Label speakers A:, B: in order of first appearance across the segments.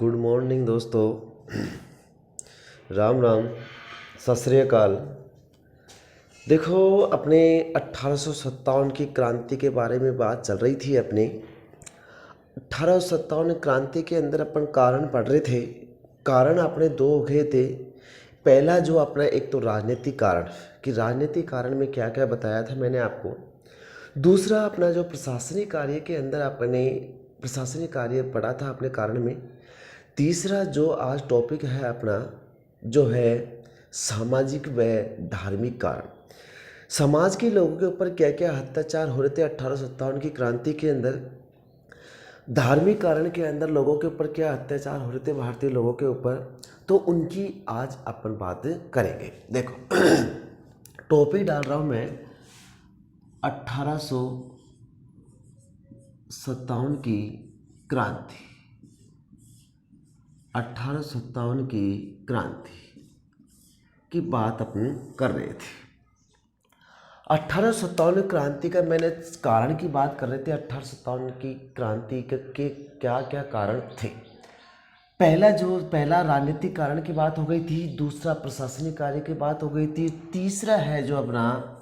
A: Good morning दोस्तों, राम राम, सत श्री अकाल। देखो, अपने 1857 की क्रांति के बारे में बात चल रही थी। अपने 1857 क्रांति के अंदर अपन कारण पढ़ रहे थे। कारण अपने दो हो गए थे। पहला जो अपना एक तो राजनीतिक कारण, कि राजनीतिक कारण में क्या क्या बताया था मैंने आपको। दूसरा अपना जो प्रशासनिक कार्य के अंदर अपने प्रशासनिक कार्य पढ़ा था अपने कारण में। तीसरा जो आज टॉपिक है अपना, जो है सामाजिक व धार्मिक कारण। समाज के लोगों के ऊपर क्या क्या अत्याचार हो रहे थे 1857 की क्रांति के अंदर। धार्मिक कारण के अंदर लोगों के ऊपर क्या अत्याचार हो रहे थे भारतीय लोगों के ऊपर, तो उनकी आज अपन बात करेंगे। देखो टॉपिक डाल रहा हूँ मैं 1857 की क्रांति। 1857 की क्रांति की बात अपन कर रहे थे। 1857 क्रांति का मैंने कारण की बात कर रहे थे। 1857 की क्रांति के क्या क्या कारण थे। पहला राजनीतिक कारण की बात हो गई थी, दूसरा प्रशासनिक कार्य की बात हो गई थी, तीसरा है जो अपना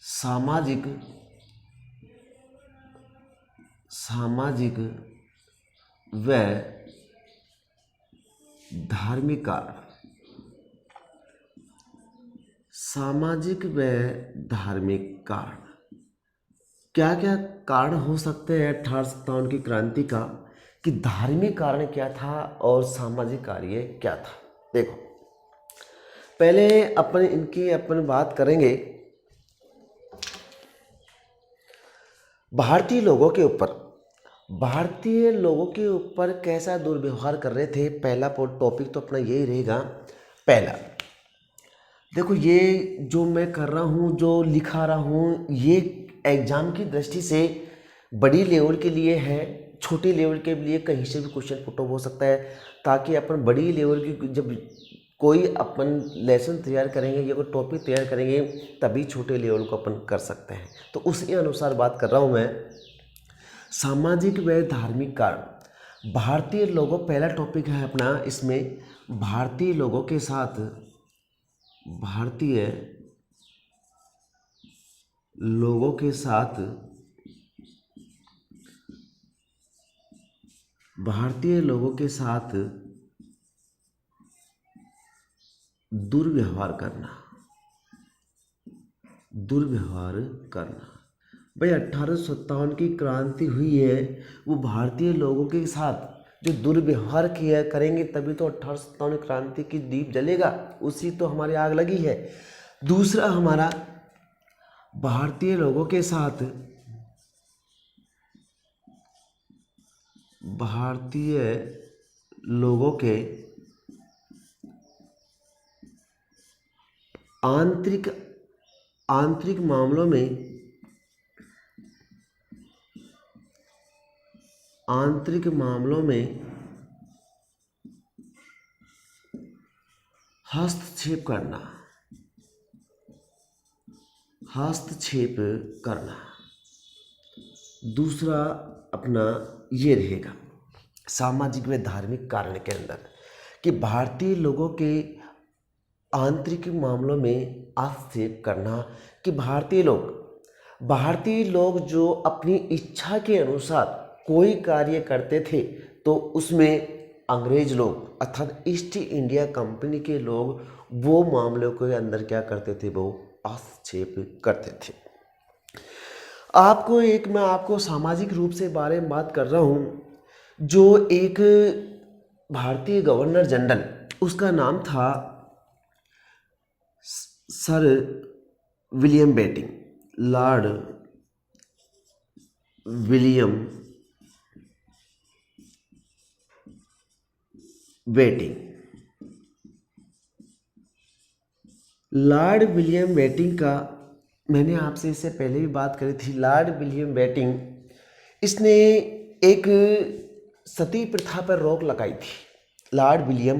A: सामाजिक व धार्मिक कारण। सामाजिक व धार्मिक कारण क्या क्या कारण हो सकते हैं 1857 की क्रांति का, कि धार्मिक कारण क्या था और सामाजिक कार्य क्या था। देखो पहले अपन बात करेंगे भारतीय लोगों के ऊपर कैसा दुर्व्यवहार कर रहे थे। पहला टॉपिक तो अपना यही रहेगा। पहला देखो, ये जो मैं कर रहा हूँ, जो लिखा रहा हूँ, ये एग्जाम की दृष्टि से बड़ी लेवल के लिए है, छोटी लेवल के लिए कहीं से भी क्वेश्चन पुट हो सकता है, ताकि अपन बड़ी लेवल की जब कोई अपन लेसन तैयार करेंगे या कोई टॉपिक तैयार करेंगे तभी छोटे लेवल को अपन कर सकते हैं। तो उसी अनुसार बात कर रहा हूँ मैं। सामाजिक व धार्मिक कारण भारतीय लोगों, पहला टॉपिक है अपना इसमें भारतीय लोगों के साथ दुर्व्यवहार करना। भाई 1857 की क्रांति हुई है, वो भारतीय लोगों के साथ जो दुर्व्यवहार किया करेंगे तभी तो 1857 क्रांति की दीप जलेगा, उसी तो हमारी आग लगी है। दूसरा हमारा भारतीय लोगों के साथ आंतरिक मामलों में हस्तक्षेप करना। दूसरा अपना ये रहेगा सामाजिक व धार्मिक कारण के अंदर, कि भारतीय लोगों के आंतरिक मामलों में हस्तक्षेप करना, कि भारतीय लोग जो अपनी इच्छा के अनुसार कोई कार्य करते थे तो उसमें अंग्रेज लोग अर्थात ईस्ट इंडिया कंपनी के लोग वो मामलों के अंदर क्या करते थे, वो हस्तक्षेप करते थे। मैं आपको सामाजिक रूप से बारे में बात कर रहा हूँ। जो एक भारतीय गवर्नर जनरल, उसका नाम था sir William Bentinck, Lord William Bentinck. Lord William Bentinck का मैंने आपसे इससे पहले भी बात करी थी। लॉर्ड विलियम बेटिंग, इसने एक सती प्रथा पर रोक लगाई थी। लॉर्ड विलियम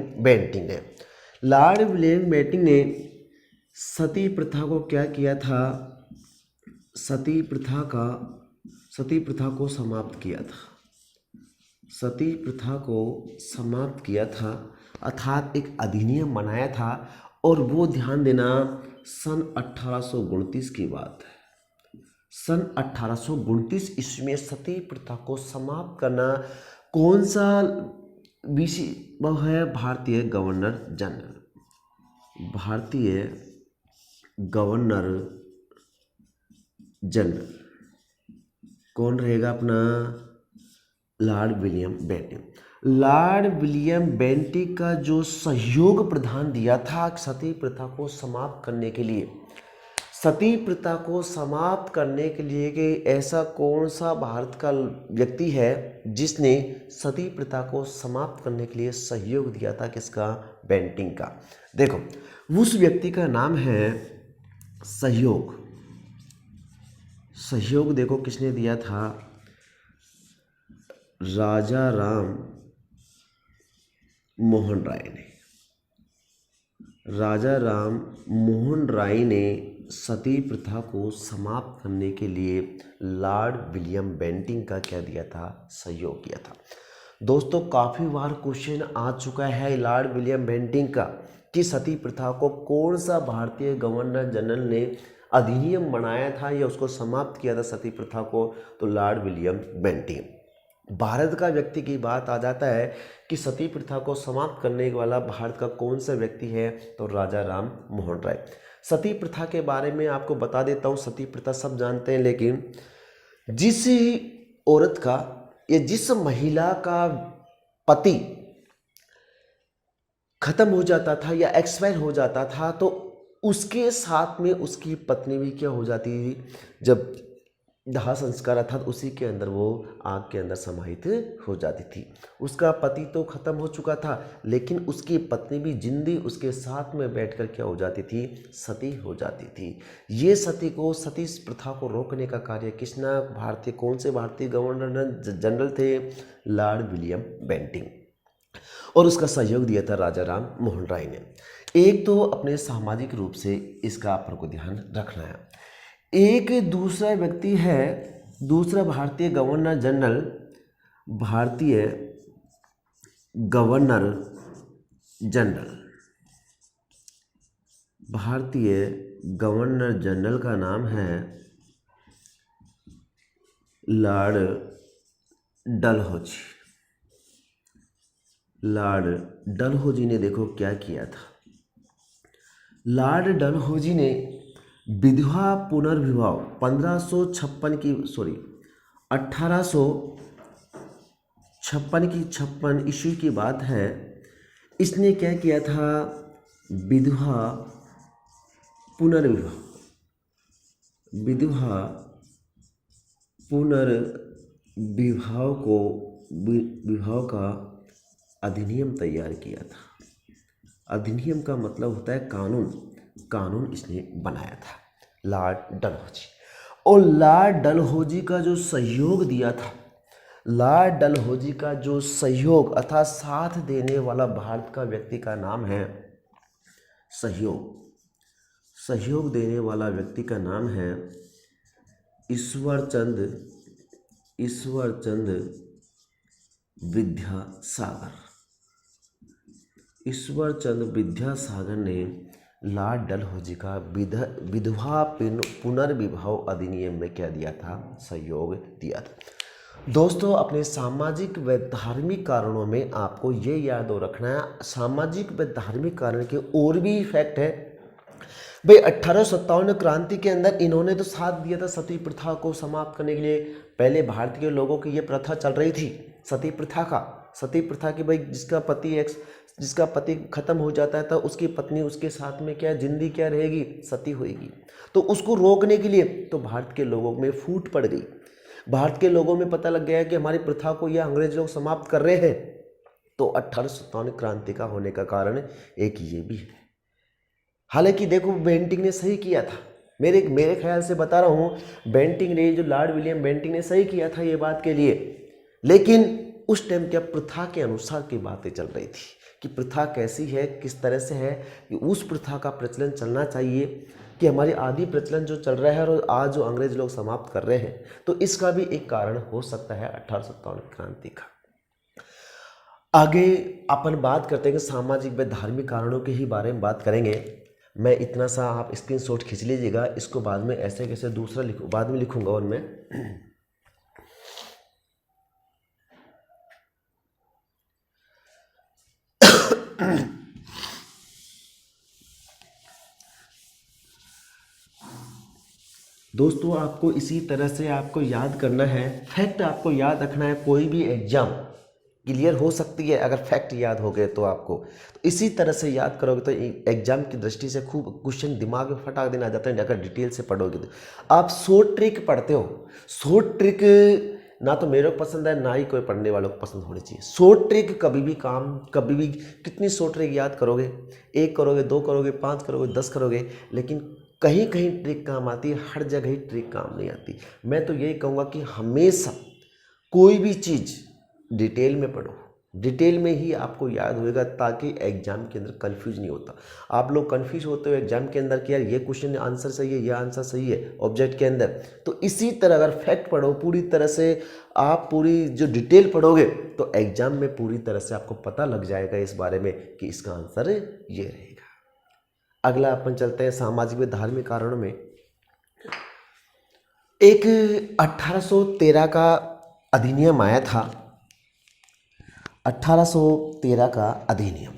A: बेटिंग ने सती प्रथा को क्या किया था, सती प्रथा को समाप्त किया था। सती प्रथा को समाप्त किया था, अर्थात एक अधिनियम बनाया था। और वो ध्यान देना सन 1829 की बात है। सन 1829 ईस्वी में सती प्रथा को समाप्त करना कौन सा विषय, वह है भारतीय गवर्नर जनरल। भारतीय गवर्नर जनरल कौन रहेगा अपना? Lord William Bentinck. Lord William Bentinck का जो सहयोग प्रदान दिया था सती प्रथा को समाप्त करने के लिए, सती प्रथा को समाप्त करने के लिए कि ऐसा कौन सा भारत का व्यक्ति है जिसने सती प्रथा को समाप्त करने के लिए सहयोग दिया था? किसका? बेंटिक का। देखो, उस व्यक्ति का नाम है सहयोग। सहयोग देखो किसने दिया था? राजा राम मोहन राय ने। राजा राम मोहन राय ने सती प्रथा को समाप्त करने के लिए लॉर्ड विलियम बेंटिक का क्या दिया था? सहयोग किया था। दोस्तों, काफ़ी बार क्वेश्चन आ चुका है लॉर्ड विलियम बेंटिक का कि सती प्रथा को कौन सा भारतीय गवर्नर जनरल ने अधिनियम बनाया था या उसको समाप्त किया था सती प्रथा को? तो लॉर्ड विलियम बेंटिक। भारत का व्यक्ति की बात आ जाता है कि सती प्रथा को समाप्त करने वाला भारत का कौन सा व्यक्ति है? तो राजा राम मोहन राय। सती प्रथा के बारे में आपको बता देता हूँ। सती प्रथा सब जानते हैं, लेकिन जिस औरत का या जिस महिला का पति खत्म हो जाता था या एक्सपायर हो जाता था तो उसके साथ में उसकी पत्नी भी क्या हो जाती थी? जब दाह संस्कार अर्थात उसी के अंदर वो आग के अंदर समाहित हो जाती थी। उसका पति तो खत्म हो चुका था, लेकिन उसकी पत्नी भी जिंदी उसके साथ में बैठकर क्या हो जाती थी? सती हो जाती थी। ये सती प्रथा को रोकने का कार्य किसने? कौन से भारतीय गवर्नर जनरल थे? Lord William Bentinck. और उसका सहयोग दिया था राजा राम मोहन राय ने। एक तो अपने सामाजिक रूप से इसका अपन को ध्यान रखना है। एक दूसरा व्यक्ति है, दूसरा भारतीय गवर्नर जनरल, भारतीय गवर्नर जनरल, भारतीय गवर्नर जनरल का नाम है लॉर्ड डलहौजी। लॉर्ड डलहौजी ने देखो क्या किया था। लॉर्ड डलहौजी ने विधवा पुनर्विवाह 1856 की ईस्वी की बात है। इसने क्या किया था? विधवा पुनर्विवाह, विधवा विवाह का अधिनियम तैयार किया था। अधिनियम का मतलब होता है कानून इसने बनाया था लॉर्ड डलहौजी। और लॉर्ड डलहौजी का जो सहयोग दिया था, लॉर्ड डलहौजी का जो सहयोग अर्थात साथ देने वाला भारत का व्यक्ति का नाम है सहयोग देने वाला व्यक्ति का नाम है ईश्वर चंद्र विद्यासागर। ईश्वर चंद्र विद्यासागर ने लॉर्ड डलहौजी का विधवा पुनर्विवाह अधिनियम में क्या दिया था? सहयोग दिया था। दोस्तों, अपने सामाजिक व धार्मिक कारणों में आपको ये याद रखना है, सामाजिक व धार्मिक कारण के और भी इफेक्ट है भाई। 1857 क्रांति के अंदर इन्होंने तो साथ दिया था सती प्रथा को समाप्त करने के लिए। पहले भारत के लोगों की ये प्रथा चल रही थी सती प्रथा की भाई जिसका पति खत्म हो जाता है तो उसकी पत्नी उसके साथ में क्या जिंदी क्या रहेगी? सती होएगी। तो उसको रोकने के लिए तो भारत के लोगों में फूट पड़ गई। भारत के लोगों में पता लग गया कि हमारी प्रथा को यह अंग्रेज लोग समाप्त कर रहे हैं। तो 1857 क्रांति का होने का कारण एक ये भी है। हालांकि देखो, बेंटिक ने सही किया था, मेरे ख्याल से बता रहा हूँ, बेंटिक ने, जो लॉर्ड विलियम बेंटिक ने सही किया था ये बात के लिए। लेकिन उस टाइम क्या प्रथा के अनुसार की बातें चल रही थी कि प्रथा कैसी है, किस तरह से है, कि उस प्रथा का प्रचलन चलना चाहिए कि हमारी आदि प्रचलन जो चल रहा है और आज जो अंग्रेज लोग समाप्त कर रहे हैं। तो इसका भी एक कारण हो सकता है 1857 क्रांति का। आगे अपन बात करते हैं कि सामाजिक व धार्मिक कारणों के ही बारे में बात करेंगे। मैं इतना सा आप स्क्रीनशॉट खींच लीजिएगा, इसको बाद में ऐसे कैसे दूसरा लिखूँ, बाद में लिखूँगा उनमें। दोस्तों आपको इसी तरह से आपको याद करना है, फैक्ट आपको याद रखना है। कोई भी एग्जाम क्लियर हो सकती है अगर फैक्ट याद हो गए तो आपको, तो इसी तरह से याद करोगे तो एग्जाम की दृष्टि से खूब क्वेश्चन दिमाग में फटाक देना आ जाता है। अगर डिटेल से पढ़ोगे तो आप शॉर्ट ट्रिक पढ़ते हो, शॉर्ट ट्रिक ना तो मेरे को पसंद है ना ही कोई पढ़ने वालों को पसंद होनी चाहिए। शॉर्ट ट्रिक कभी भी काम, कभी भी कितनी शॉर्ट ट्रिक याद करोगे, 1 करोगे, 2 करोगे, 5 करोगे, 10 करोगे, लेकिन कहीं कहीं ट्रिक काम आती है, हर जगह ही ट्रिक काम नहीं आती। मैं तो यही कहूँगा कि हमेशा कोई भी चीज़ डिटेल में पढ़ो, डिटेल में ही आपको याद होएगा, ताकि एग्जाम के अंदर कंफ्यूज नहीं होता। आप लोग कंफ्यूज होते हो एग्जाम के अंदर कि यार ये क्वेश्चन आंसर सही है, ये आंसर सही है ऑब्जेक्ट के अंदर। तो इसी तरह अगर फैक्ट पढ़ो पूरी तरह से, आप पूरी जो डिटेल पढ़ोगे तो एग्जाम में पूरी तरह से आपको पता लग जाएगा इस बारे में कि इसका आंसर ये रहेगा। अगला अपन चलते हैं सामाजिक व धार्मिक कारणों में। एक 1813 का अधिनियम आया था, 1813 का अधिनियम,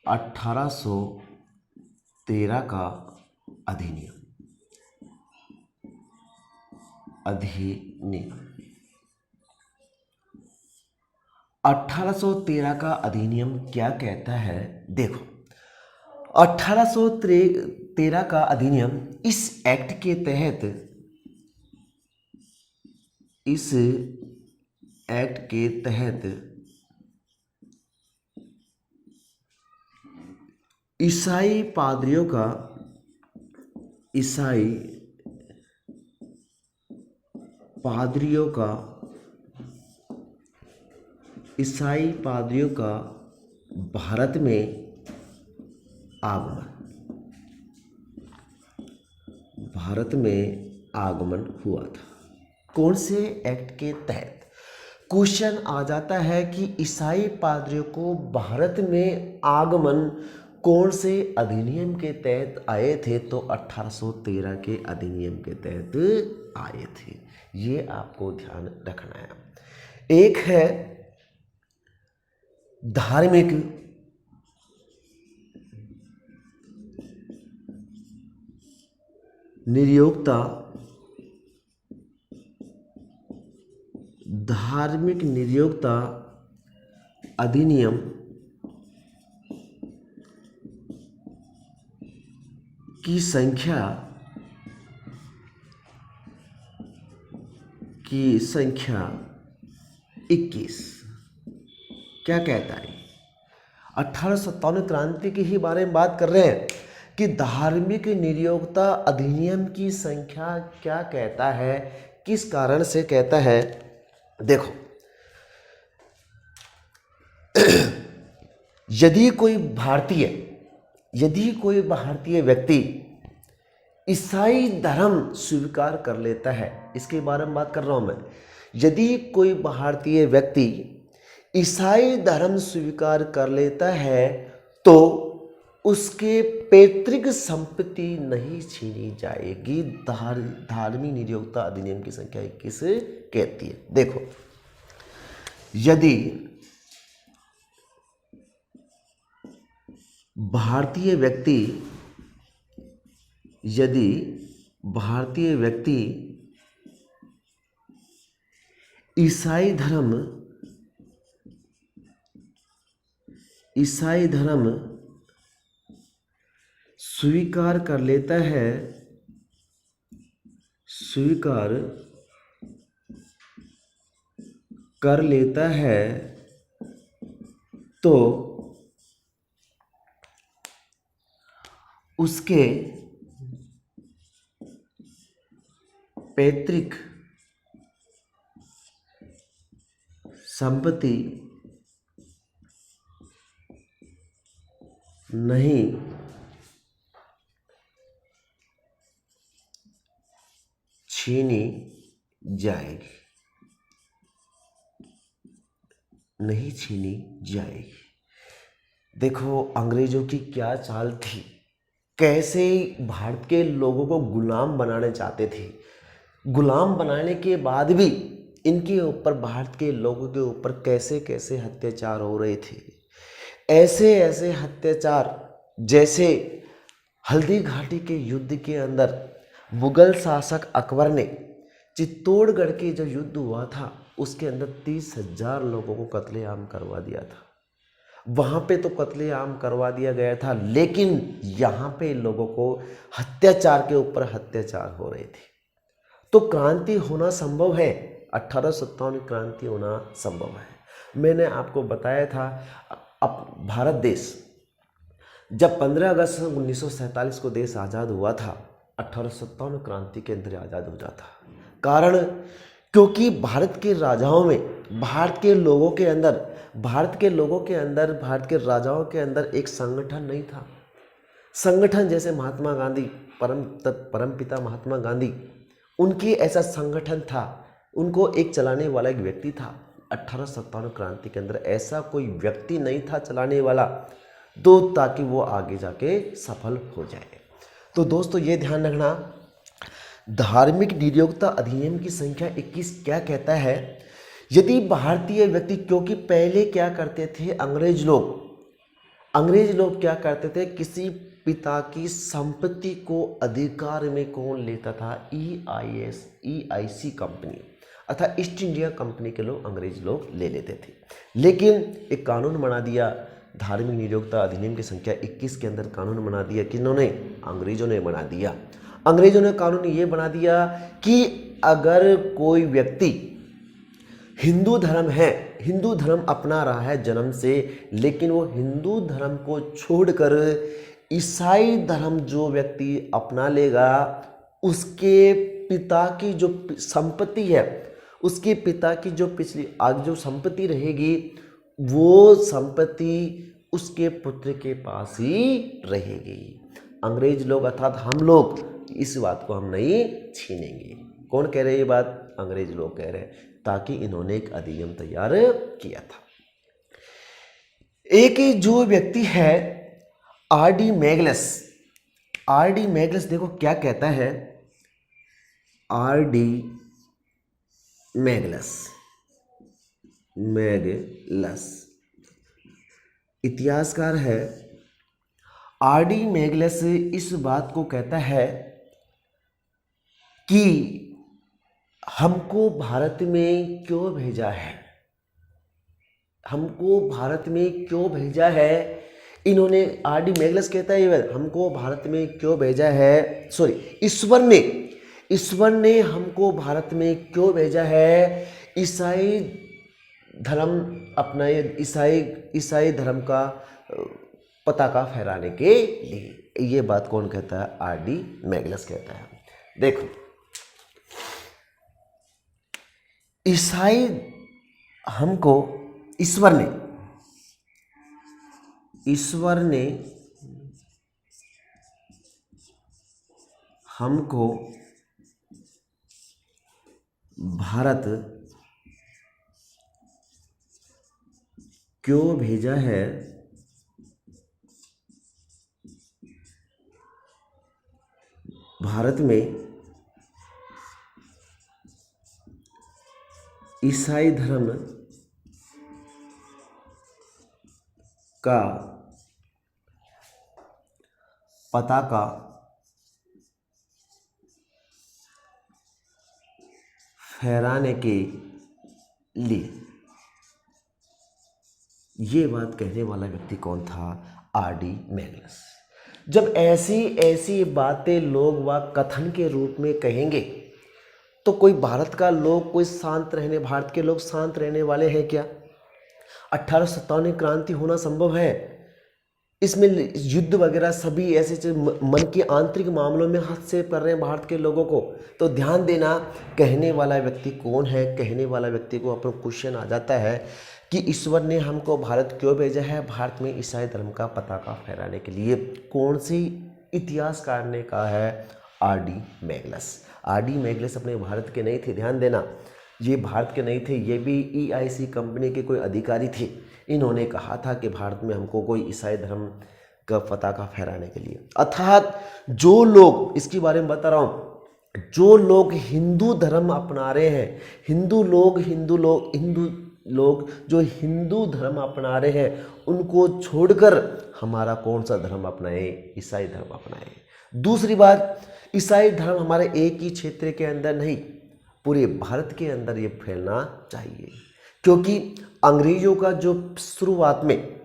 A: 1813 का अधिनियम, अधिनियम 1813 का अधिनियम क्या कहता है? देखो 1813 का अधिनियम, इस एक्ट के तहत, इस एक्ट के तहत ईसाई पादरियों का, ईसाई पादरियों का, ईसाई पादरियों का भारत में आगमन, भारत में आगमन हुआ था। कौन से एक्ट के तहत? क्वेश्चन आ जाता है कि ईसाई पादरियों को भारत में आगमन कौन से अधिनियम के तहत आए थे? तो 1813 के अधिनियम के तहत आए थे। ये आपको ध्यान रखना है। एक है धार्मिक नियोक्ता, धार्मिक नियोक्ता अधिनियम की संख्या, की संख्या 21। क्या कहता है? 1857 क्रांति की ही बारे में बात कर रहे हैं कि धार्मिक नियोक्ता अधिनियम की संख्या क्या कहता है, किस कारण से कहता है। देखो यदि कोई भारतीय व्यक्ति ईसाई धर्म स्वीकार कर लेता है, इसके बारे में बात कर रहा हूं मैं। यदि कोई भारतीय व्यक्ति ईसाई धर्म स्वीकार कर लेता है तो उसके पैतृक संपत्ति नहीं छीनी जाएगी। धार्मिक नियोक्ता अधिनियम की संख्या 21 कहती है। देखो यदि भारतीय व्यक्ति ईसाई धर्म स्वीकार कर लेता है, तो उसके पैतृक संपत्ति नहीं छीनी जाएगी। नहीं छीनी जाएगी। देखो अंग्रेजों की क्या चाल थी, कैसे भारत के लोगों को गुलाम बनाने चाहते थे। गुलाम बनाने के बाद भी इनके ऊपर, भारत के लोगों के ऊपर कैसे कैसे अत्याचार हो रहे थे। ऐसे ऐसे अत्याचार जैसे हल्दी घाटी के युद्ध के अंदर मुगल शासक अकबर ने चित्तौड़गढ़ के जो युद्ध हुआ था उसके अंदर 30,000 लोगों को कत्लेआम करवा दिया था। वहाँ पे तो कत्लेआम करवा दिया गया था, लेकिन यहाँ पे लोगों को अत्याचार के ऊपर अत्याचार हो रहे थे। तो क्रांति होना संभव है, 1857 क्रांति होना संभव है। मैंने आपको बताया था अब भारत देश जब 15 अगस्त 1947 को देश आज़ाद हुआ था, 1857 क्रांति के अंदर आज़ाद हो जाता। कारण क्योंकि भारत के राजाओं में, भारत के लोगों के अंदर, भारत के राजाओं के अंदर एक संगठन नहीं था। संगठन जैसे महात्मा गांधी, परमपिता महात्मा गांधी, उनकी ऐसा संगठन था, उनको एक चलाने वाला एक व्यक्ति था। 1857 क्रांति के अंदर ऐसा कोई व्यक्ति नहीं था चलाने वाला, तो ताकि वो आगे जाके सफल हो जाए। तो दोस्तों ये ध्यान रखना, धार्मिक नियोक्ता अधिनियम की संख्या 21 क्या कहता है। यदि भारतीय व्यक्ति, क्योंकि पहले क्या करते थे अंग्रेज लोग क्या करते थे, किसी पिता की संपत्ति को अधिकार में कौन लेता था, EIC कंपनी अर्थात ईस्ट इंडिया कंपनी के लोग, अंग्रेज लोग ले लेते थे। लेकिन एक कानून बना दिया, धार्मिक नियोक्ता अधिनियम की संख्या 21 के अंदर कानून बना दिया। किन्होंने? अंग्रेजों ने बना दिया। अंग्रेजों ने कानून ये बना दिया कि अगर कोई व्यक्ति हिंदू धर्म है, हिंदू धर्म अपना रहा है जन्म से, लेकिन वो हिंदू धर्म को छोड़कर ईसाई धर्म जो व्यक्ति अपना लेगा, उसके पिता की जो संपत्ति है, उसके पिता की जो पिछली आगे जो संपत्ति रहेगी, वो संपत्ति उसके पुत्र के पास ही रहेगी। अंग्रेज लोग अर्थात हम लोग इस बात को हम नहीं छीनेंगे। कौन कह रहे हैं ये बात? अंग्रेज लोग कह रहे हैं, ताकि इन्होंने एक अधिनियम तैयार किया था। एक जो व्यक्ति है R.D. मैग्लस, देखो क्या कहता है R.D. मैग्लस इतिहासकार है। R.D. मैग्लस इस बात को कहता है कि हमको भारत में क्यों भेजा है, हमको भारत में क्यों भेजा है। इन्होंने R.D. मैग्लस कहता है हमको भारत में क्यों भेजा है, सॉरी ईश्वर ने हमको भारत में क्यों भेजा है, ईसाई धर्म अपनाए, ईसाई धर्म का पताका फहराने के लिए। ये बात कौन कहता है? R.D. मैग्लस कहता है। देखो ईसाई हमको ईश्वर ने हमको भारत क्यों भेजा है, भारत में ईसाई धर्म का पताका फहराने के लिए। ये बात कहने वाला व्यक्ति कौन था? R.D. मैग्लस। जब ऐसी बातें लोग व कथन के रूप में कहेंगे तो कोई भारत का लोग, कोई भारत के लोग शांत रहने वाले हैं क्या? 1857 क्रांति होना संभव है, इसमें युद्ध वगैरह सभी ऐसे मन के आंतरिक मामलों में हस्तक्षेप कर रहे हैं भारत के लोगों को। तो ध्यान देना, कहने वाला व्यक्ति कौन है। कहने वाला व्यक्ति को अपना क्वेश्चन आ जाता है कि ईश्वर ने हमको भारत क्यों भेजा है, भारत में ईसाई धर्म का पताका फहराने के लिए। कौन सी इतिहासकार ने कहा है? R.D. मैग्लस। R.D. मैग्लस अपने भारत के नहीं थे, ध्यान देना। ये भारत के नहीं थे, ये भी EIC कंपनी के कोई अधिकारी थे। इन्होंने कहा था कि भारत में हमको कोई ईसाई धर्म का पताका फहराने के लिए, अर्थात जो लोग, इसके बारे में बता रहा हूँ, जो लोग हिंदू धर्म अपना रहे हैं, हिंदू लोग जो हिंदू धर्म अपना रहे हैं, उनको छोड़कर हमारा कौन सा धर्म अपनाए? ईसाई धर्म अपनाए। दूसरी बात, ईसाई धर्म हमारे एक ही क्षेत्र के अंदर नहीं, पूरे भारत के अंदर ये फैलना चाहिए, क्योंकि अंग्रेजों का जो शुरुआत में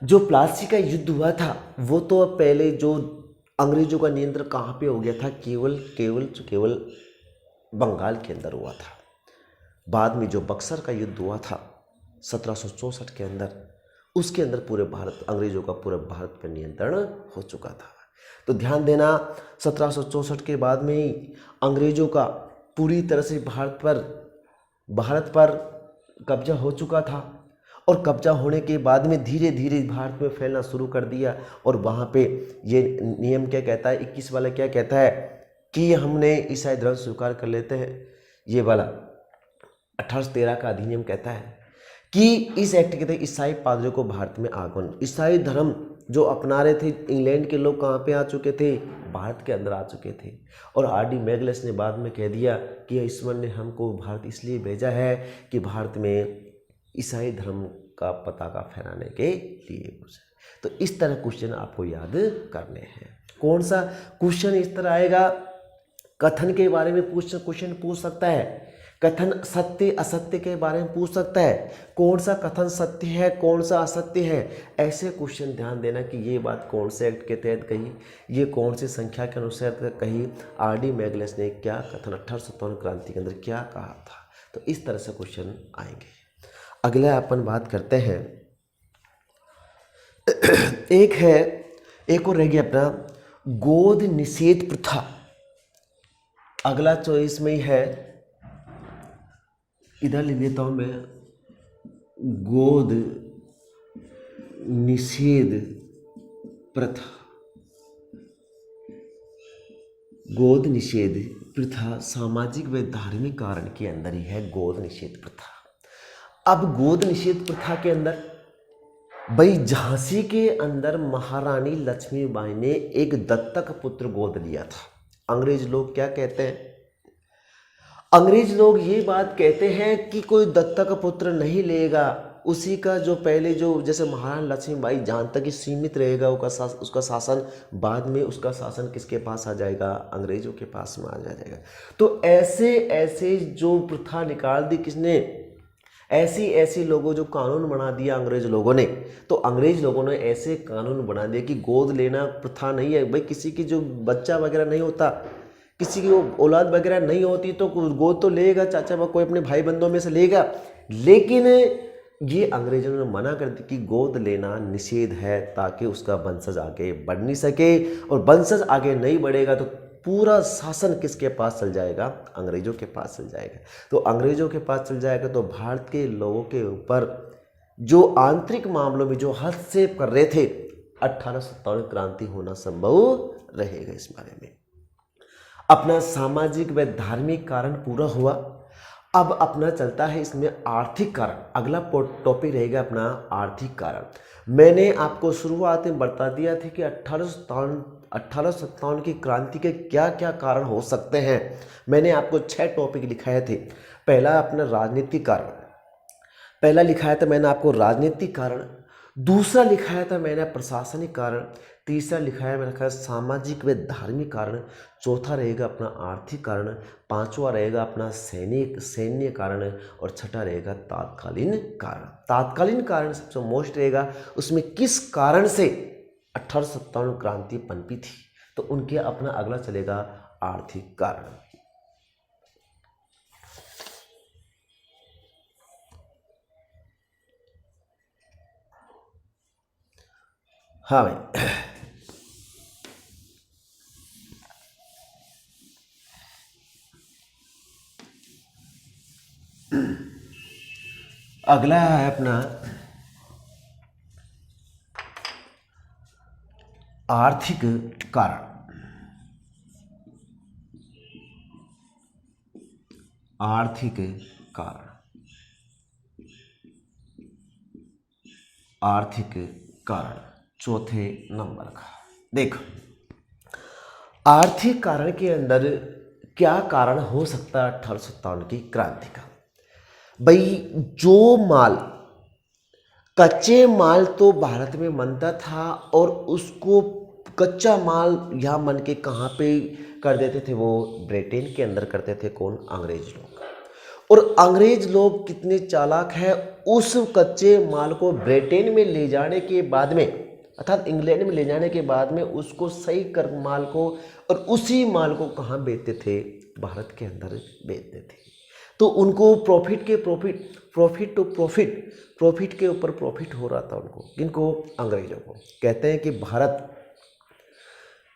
A: जो प्लासी का युद्ध हुआ था, वो तो पहले जो अंग्रेजों का नियंत्रण कहाँ पे हो गया था? केवल बंगाल के अंदर हुआ था। बाद में जो बक्सर का युद्ध हुआ था 1764 के अंदर, उसके अंदर पूरे भारत, अंग्रेजों का पूरे भारत पर नियंत्रण हो चुका था। तो ध्यान देना, 1764 के बाद में ही अंग्रेजों का पूरी तरह से भारत पर कब्जा हो चुका था, और कब्जा होने के बाद में धीरे धीरे भारत में फैलना शुरू कर दिया। और वहाँ पे ये नियम क्या कहता है, 21 वाला क्या कहता है कि हमने ईसाई धर्म स्वीकार कर लेते हैं। ये वाला 1813 का अधिनियम कहता है कि इस एक्ट के तहत ईसाई पादरियों को भारत में आगमन, ईसाई धर्म जो अपना रहे थे इंग्लैंड के लोग कहाँ पे आ चुके थे? भारत के अंदर आ चुके थे। और R.D. मैगलस ने बाद में कह दिया कि ईश्वर ने हमको भारत इसलिए भेजा है कि भारत में ईसाई धर्म का पताका फहराने के लिए कुछ। तो इस तरह क्वेश्चन आपको याद करने हैं। कौन सा क्वेश्चन इस तरह आएगा? कथन के बारे में क्वेश्चन पूछ सकता है, कथन सत्य असत्य के बारे में पूछ सकता है, कौन सा कथन सत्य है, कौन सा असत्य है, ऐसे क्वेश्चन ध्यान देना कि ये बात कौन से एक्ट के तहत कही, ये कौन सी संख्या के अनुसार कही, R.D. मैगलस ने क्या कथन 1857 क्रांति के अंदर क्या कहा था। तो इस तरह से क्वेश्चन आएंगे। अगले अपन बात करते हैं, एक और रह गया अपना गोद निषेध प्रथा। अगला चॉइस में ही है, इधर ले लेता हूं मैं, गोद निषेध प्रथा। गोद निषेध प्रथा सामाजिक व धार्मिक कारण के अंदर ही है गोद निषेध प्रथा। अब गोद निषेध प्रथा के अंदर भाई झांसी के अंदर महारानी लक्ष्मीबाई ने एक दत्तक पुत्र गोद लिया था। अंग्रेज लोग क्या कहते हैं? अंग्रेज लोग ये बात कहते हैं कि कोई दत्तक पुत्र नहीं लेगा, उसी का जो पहले जो जैसे महारानी लक्ष्मीबाई जहाँ तक ही सीमित रहेगा उसका शासन, बाद में उसका शासन किसके पास आ जाएगा? अंग्रेजों के पास में आ जाएगा। तो ऐसे ऐसे जो प्रथा निकाल दी किसने? ऐसी लोगों जो कानून बना दिया अंग्रेज लोगों ने। तो अंग्रेज लोगों ने ऐसे कानून बना दिया कि गोद लेना प्रथा नहीं है। भाई किसी की जो बच्चा वगैरह नहीं होता, किसी की औलाद वगैरह नहीं होती तो गोद तो लेगा, चाचा व कोई अपने भाई बंधुओं में से लेगा। लेकिन ये अंग्रेजों ने मना कर दी कि गोद लेना निषेध है, ताकि उसका वंशज आगे बढ़ नहीं सके, और वंशज आगे नहीं बढ़ेगा तो पूरा शासन किसके पास चल जाएगा? अंग्रेजों के पास चल जाएगा। तो अंग्रेजों के पास चल जाएगा तो भारत के लोगों के ऊपर जो आंतरिक मामलों में जो हस्तक्षेप कर रहे थे, 1857 क्रांति होना संभव रहेगा। इस बारे में अपना सामाजिक व धार्मिक कारण पूरा हुआ। अब अपना चलता है इसमें आर्थिक कारण। अगला टॉपिक रहेगा अपना आर्थिक कारण। मैंने आपको शुरुआत में बता दिया था कि 1857 की क्रांति के क्या क्या कारण हो सकते हैं। मैंने आपको 6 टॉपिक लिखाए थे। पहला अपना राजनीतिक कारण, पहला लिखाया था मैंने आपको राजनीतिक कारण, दूसरा लिखाया था मैंने प्रशासनिक कारण, तीसरा लिखाया मैंने रखा सामाजिक व धार्मिक कारण, चौथा रहेगा अपना आर्थिक कारण, पांचवा रहेगा अपना सैन्य कारण, और छठा रहेगा तात्कालीन कारण। तात्कालीन कारण सबसे मोस्ट रहेगा, उसमें किस कारण से 1857 क्रांति पनपी थी। तो उनके अपना अगला चलेगा आर्थिक कारण। हाँ भाई, अगला है अपना आर्थिक कारण। आर्थिक कारण, आर्थिक कारण चौथे नंबर का। देखो आर्थिक कारण के अंदर क्या कारण हो सकता है 1857 की क्रांति का। भाई जो माल, कच्चे माल तो भारत में बनता था और उसको कच्चा माल यहाँ बन के कहाँ पे कर देते थे, वो ब्रिटेन के अंदर करते थे। कौन? अंग्रेज लोग। और अंग्रेज लोग कितने चालाक हैं, उस कच्चे माल को ब्रिटेन में ले जाने के बाद में, अर्थात इंग्लैंड में ले जाने के बाद में उसको सही कर माल को, और उसी माल को कहाँ बेचते थे? भारत के अंदर बेचते थे। तो उनको प्रॉफिट के प्रॉफिट के ऊपर प्रॉफिट हो रहा था उनको। किनको? अंग्रेजों को। कहते हैं कि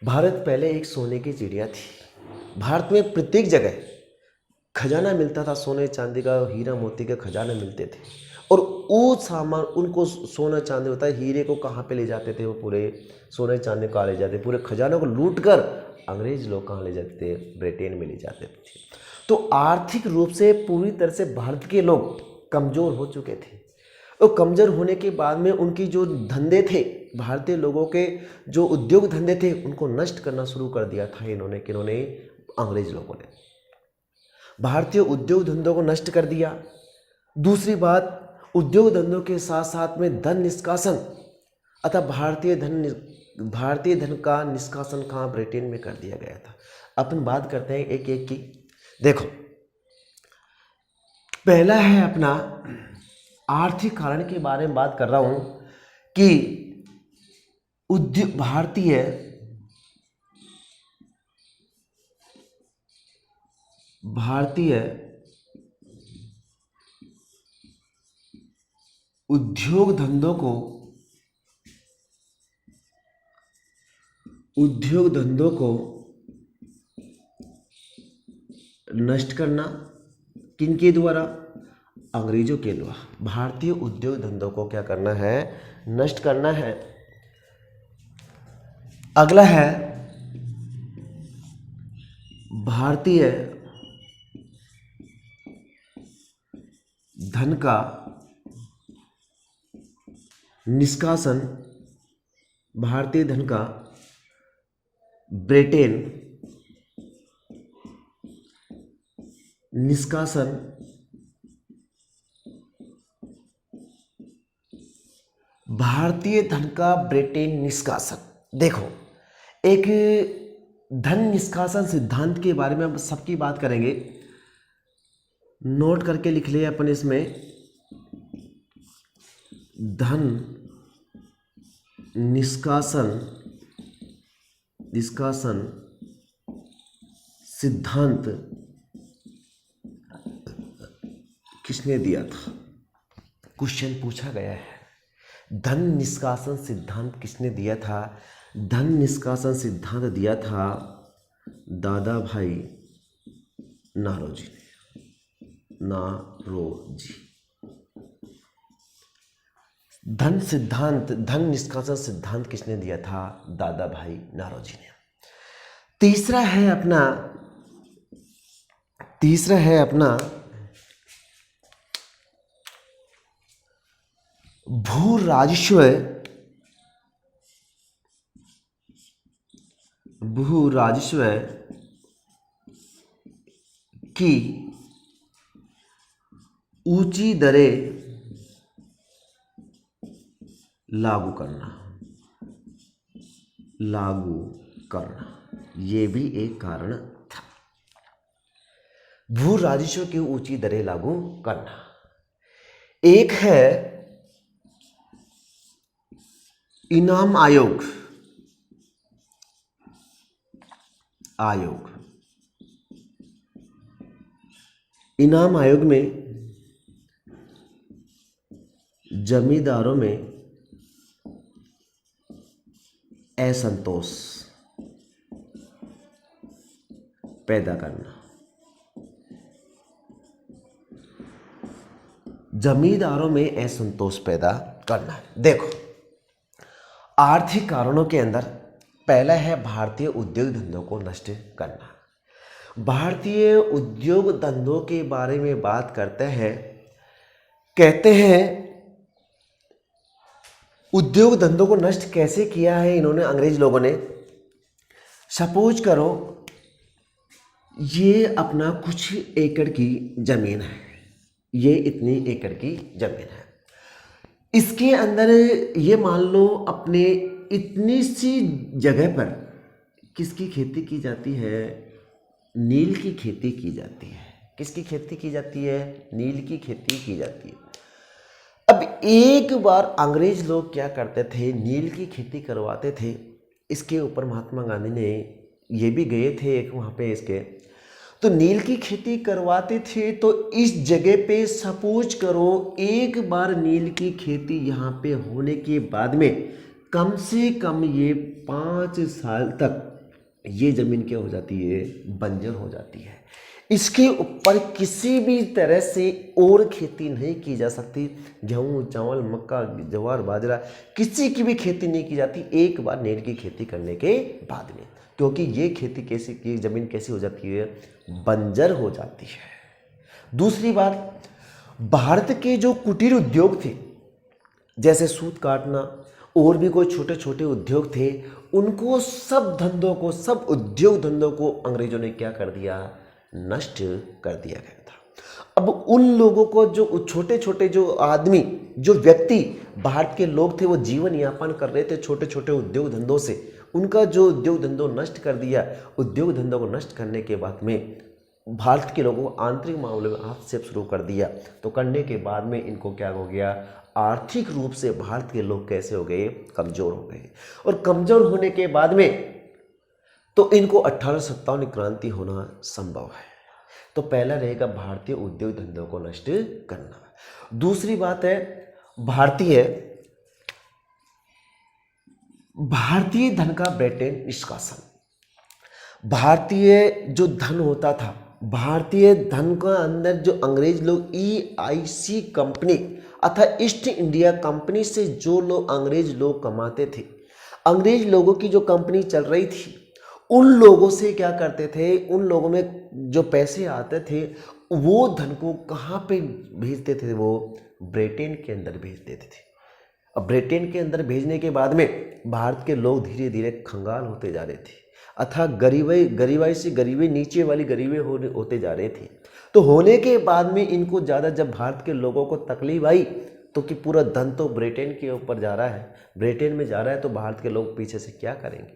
A: भारत पहले एक सोने की चिड़िया थी। भारत में प्रत्येक जगह खजाना मिलता था, सोने चांदी का, हीरा मोती के खजाने मिलते थे। और वो सामान, उनको सोना चांदी होता है, हीरे को कहाँ पे ले जाते थे? वो पूरे सोने चांदी कहाँ ले जाते? पूरे खजानों को लूट कर अंग्रेज लोग कहाँ ले जाते थे? ब्रिटेन में ले जाते थे। तो आर्थिक रूप से पूरी तरह से भारत के लोग कमज़ोर हो चुके थे। और कमज़ोर होने के बाद में उनकी जो धंधे थे, भारतीय लोगों के जो उद्योग धंधे थे, उनको नष्ट करना शुरू कर दिया था इन्होंने। किन्होंने? अंग्रेज लोगों ने भारतीय उद्योग धंधों को नष्ट कर दिया। दूसरी बात, उद्योग धंधों के साथ साथ में धन निष्कासन, अतः भारतीय धन का निष्कासन कहाँ? ब्रिटेन में कर दिया गया था। अपन बात करते हैं एक एक की। देखो पहला है अपना आर्थिक कारण के बारे में बात कर रहा हूं कि भारतीय उद्योग धंधों को नष्ट करना। किनके द्वारा? अंग्रेजों के द्वारा। भारतीय उद्योग धंधों को क्या करना है? नष्ट करना है। अगला है भारतीय धन का निष्कासन, भारतीय धन का ब्रिटेन निष्कासन, भारतीय धन का ब्रिटेन निष्कासन। देखो एक धन निष्कासन सिद्धांत के बारे में हम सबकी बात करेंगे, नोट करके लिख लिए अपन इसमें। धन निष्कासन सिद्धांत किसने दिया था? क्वेश्चन पूछा गया है, धन निष्कासन सिद्धांत किसने दिया था? धन निष्कासन सिद्धांत दिया था दादा भाई नारोजी ने। धन निष्कासन सिद्धांत किसने दिया था? दादा भाई नारोजी ने। तीसरा है अपना भू राजस्व की ऊंची दरें लागू करना, ये भी एक कारण था। भू राजस्व की ऊंची दरें लागू करना। एक है इनाम आयोग। इनाम आयोग में जमींदारों में असंतोष पैदा करना। जमींदारों में असंतोष पैदा करना। देखो आर्थिक कारणों के अंदर पहला है भारतीय उद्योग धंधों को नष्ट करना। भारतीय उद्योग धंधों के बारे में बात करते हैं। कहते हैं उद्योग धंधों को नष्ट कैसे किया है इन्होंने, अंग्रेज लोगों ने। सपोज करो ये अपना कुछ एकड़ की जमीन है, ये इतनी एकड़ की जमीन है, इसके अंदर ये मान लो अपने इतनी सी जगह पर किसकी खेती की जाती है, नील की खेती की जाती है। किसकी खेती की जाती है, नील की खेती की जाती है। अब एक बार अंग्रेज लोग क्या करते थे, नील की खेती करवाते थे। इसके ऊपर महात्मा गांधी ने, ये भी गए थे एक वहाँ पे इसके, तो नील की खेती करवाते थे। तो इस जगह पे सपोज करो एक बार नील की खेती यहाँ पे होने के बाद में कम से कम ये 5 साल तक ये ज़मीन क्या हो जाती है, बंजर हो जाती है। इसके ऊपर किसी भी तरह से और खेती नहीं की जा सकती। गेहूँ, चावल, मक्का, ज्वार, बाजरा, किसी की भी खेती नहीं की जाती एक बार नील की खेती करने के बाद में, क्योंकि ये खेती कैसी की ज़मीन कैसी हो जाती है, बंजर हो जाती है। दूसरी बात, भारत के जो कुटीर उद्योग थे, जैसे सूत काटना और भी कोई छोटे छोटे उद्योग थे, उनको सब धंधों को, सब उद्योग धंधों को अंग्रेजों ने क्या कर दिया, नष्ट कर दिया गया था। अब उन लोगों को, जो छोटे छोटे जो आदमी, जो व्यक्ति भारत के लोग थे, वो जीवन यापन कर रहे थे छोटे छोटे उद्योग धंधों से, उनका जो उद्योग धंधों नष्ट कर दिया। उद्योग धंधों को नष्ट करने के बाद में भारत के लोगों को आंतरिक मामले में हस्तक्षेप शुरू कर दिया। तो करने के बाद में इनको क्या हो गया, आर्थिक रूप से भारत के लोग कैसे हो गए, कमज़ोर हो गए। और कमज़ोर होने के बाद में तो इनको 1857 क्रांति होना संभव है। तो पहला रहेगा भारतीय उद्योग धंधों को नष्ट करना। दूसरी बात है भारतीय धन का ब्रिटेन निष्कासन। भारतीय जो धन होता था, भारतीय धन का अंदर जो अंग्रेज लोग EIC कंपनी अथा ईस्ट इंडिया कंपनी से जो लोग अंग्रेज लोग कमाते थे, अंग्रेज लोगों की जो कंपनी चल रही थी, उन लोगों से क्या करते थे, उन लोगों में जो पैसे आते थे वो धन को कहाँ पे भेजते थे, वो ब्रिटेन के अंदर भेज देते थे। अब ब्रिटेन के अंदर भेजने के बाद में भारत के लोग धीरे धीरे कंगाल होते जा रहे थे, अथा गरीबाई से गरीबी, नीचे वाली गरीबी होते जा रहे थे। तो होने के बाद में इनको ज़्यादा जब भारत के लोगों को तकलीफ आई, तो कि पूरा धन तो ब्रिटेन के ऊपर जा रहा है, ब्रिटेन में जा रहा है, तो भारत के लोग पीछे से क्या करेंगे।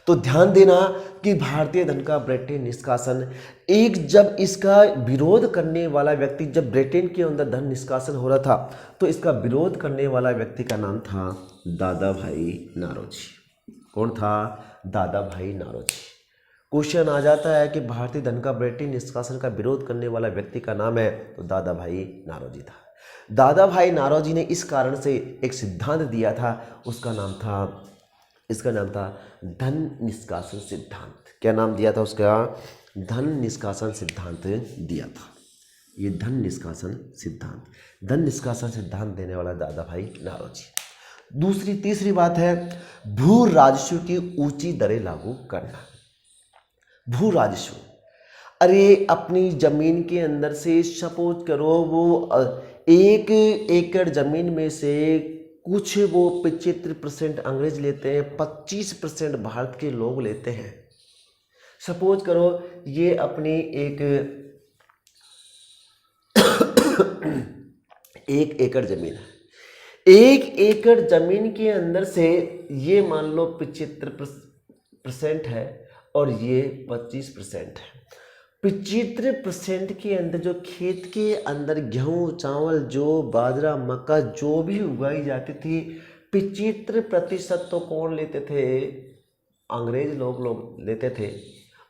A: तो ध्यान देना कि भारतीय धन का ब्रिटेन निष्कासन, एक जब इसका विरोध करने वाला व्यक्ति, जब ब्रिटेन के अंदर धन निष्कासन हो रहा था, तो इसका विरोध करने वाला व्यक्ति का नाम था दादा भाई नारोजी। कौन था, दादा भाई नारोजी। क्वेश्चन आ जाता है कि भारतीय धन का ब्रिटेन निष्कासन का विरोध करने वाला व्यक्ति का नाम है, तो दादा भाई नारोजी था। दादा भाई नारोजी ने इस कारण से एक सिद्धांत दिया था, इसका नाम था धन निष्कासन सिद्धांत। क्या नाम दिया था उसका, धन निष्कासन सिद्धांत दिया था। ये धन निष्कासन सिद्धांत देने वाला दादा भाई नारोजी। तीसरी बात है भू राजस्व की ऊंची दरें लागू करना। भू राजस्व, अरे अपनी जमीन के अंदर से सपोज करो वो 1 एकड़ जमीन में से कुछ वो 75% अंग्रेज लेते हैं, 25% भारत के लोग लेते हैं। सपोज करो ये अपनी एक 1 एकड़ जमीन है। 1 एकड़ जमीन के अंदर से ये मान लो 75% है और ये 25% है। 75% के अंदर जो खेत के अंदर गेहूँ, चावल, जो बाजरा, मक्का जो भी उगाई जाती थी, 75% तो कौन लेते थे, अंग्रेज लोग लेते थे,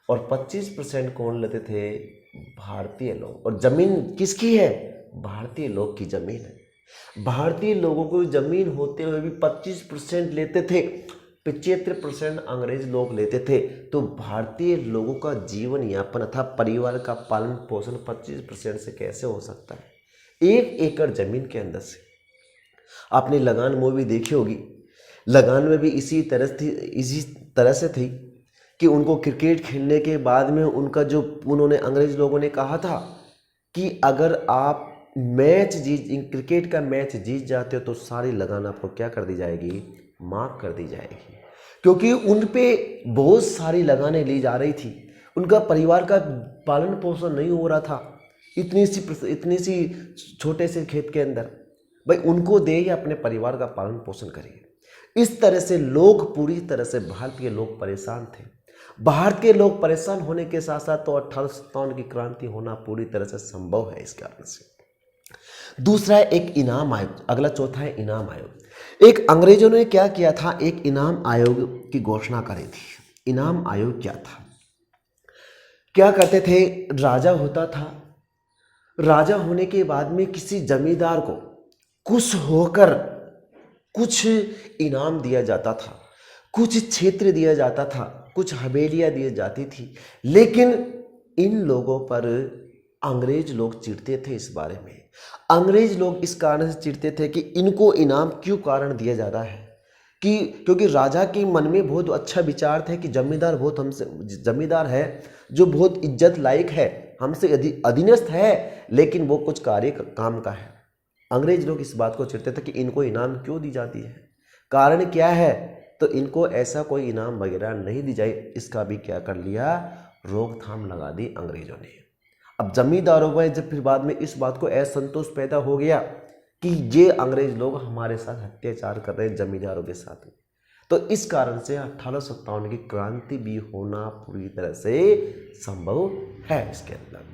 A: और 25% कौन लेते थे, भारतीय लोग। और जमीन किसकी है, भारतीय लोग की जमीन है। भारतीय लोगों को जमीन होते हुए भी 25% लेते थे, 75% अंग्रेज लोग लेते थे। तो भारतीय लोगों का जीवन यापन अथा परिवार का पालन पोषण 25% से कैसे हो सकता है, 1 एकड़ जमीन के अंदर से। आपने लगान मूवी देखी होगी, लगान में भी इसी तरह से थी कि उनको क्रिकेट खेलने के बाद में उनका जो उन्होंने अंग्रेज लोगों ने कहा था कि अगर आप क्रिकेट का मैच जीत जाते हो तो सारी लगान आपको क्या कर दी जाएगी, माफ़ कर दी जाएगी। क्योंकि उन पे बहुत सारी लगानें ली जा रही थी, उनका परिवार का पालन पोषण नहीं हो रहा था इतनी सी छोटे से खेत के अंदर। भाई उनको दे या अपने परिवार का पालन पोषण करिए। इस तरह से लोग पूरी तरह से भारत के लोग परेशान थे। भारत के लोग परेशान होने के साथ साथ तो 1857 की क्रांति होना पूरी तरह से संभव है इस कारण से। दूसरा है एक इनाम आयोग। अगला चौथा है इनाम आयोग। एक अंग्रेजों ने क्या किया था, एक इनाम आयोग की घोषणा करी थी। इनाम आयोग क्या था, क्या करते थे, राजा होता था, राजा होने के बाद में किसी जमींदार को खुश होकर कुछ इनाम दिया जाता था, कुछ क्षेत्र दिया जाता था, कुछ हवेलियां दी जाती थी। लेकिन इन लोगों पर अंग्रेज लोग चिढ़ते थे इस बारे में। अंग्रेज लोग इस कारण से चिढ़ते थे कि इनको इनाम क्यों कारण दिया जा रहा है, कि क्योंकि राजा के मन में बहुत अच्छा विचार थे कि जमींदार है जो बहुत इज्जत लायक है, हमसे अधीनस्थ है, लेकिन वो कुछ कार्य काम का है। अंग्रेज लोग इस बात को चिढ़ते थे कि इनको इनाम क्यों दी जाती है, कारण क्या है, तो इनको ऐसा कोई इनाम वगैरह नहीं दी जाए। इसका भी क्या कर लिया, रोकथाम लगा दी अंग्रेजों ने। अब जमींदारों में जब फिर बाद में इस बात को असंतोष पैदा हो गया कि ये अंग्रेज लोग हमारे साथ अत्याचार कर रहे हैं जमींदारों के साथ, तो इस कारण से 1857 की क्रांति भी होना पूरी तरह से संभव है इसके अंदर।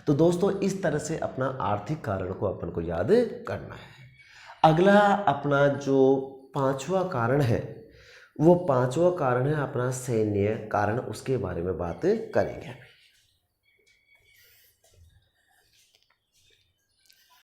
A: तो दोस्तों इस तरह से अपना आर्थिक कारण को अपन को याद करना है। अगला अपना जो पांचवा कारण है, वो पांचवा कारण है अपना सैन्य कारण, उसके बारे में बात करेंगे।